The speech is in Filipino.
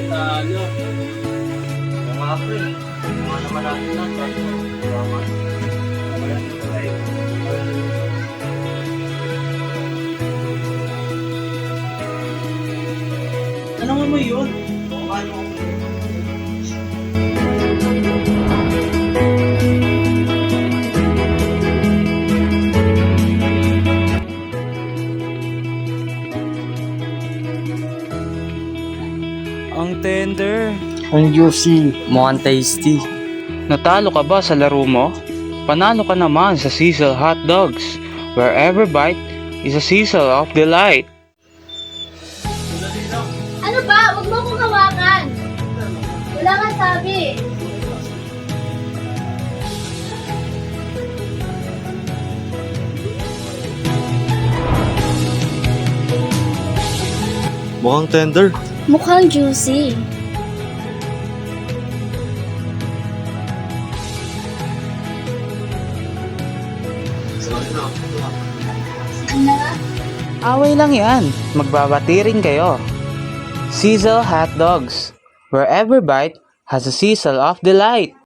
talo. Kung nga pre, mga naman natin na, salamat. Ano nga mo yun? Ano? Ang tender. Ang juicy. Mukhang tasty. Natalo ka ba sa laro mo? Panalo ka naman sa Cecil Hot Dogs, where every bite is a Cecil of delight. Ano ba? Huwag mo akong hawakan. Wala kang sabi. Mukhang tender. Mukhang juicy. Away lang yan. Magbabati rin kayo. Cecil Hot Dogs, where every bite has a Cecil of delight.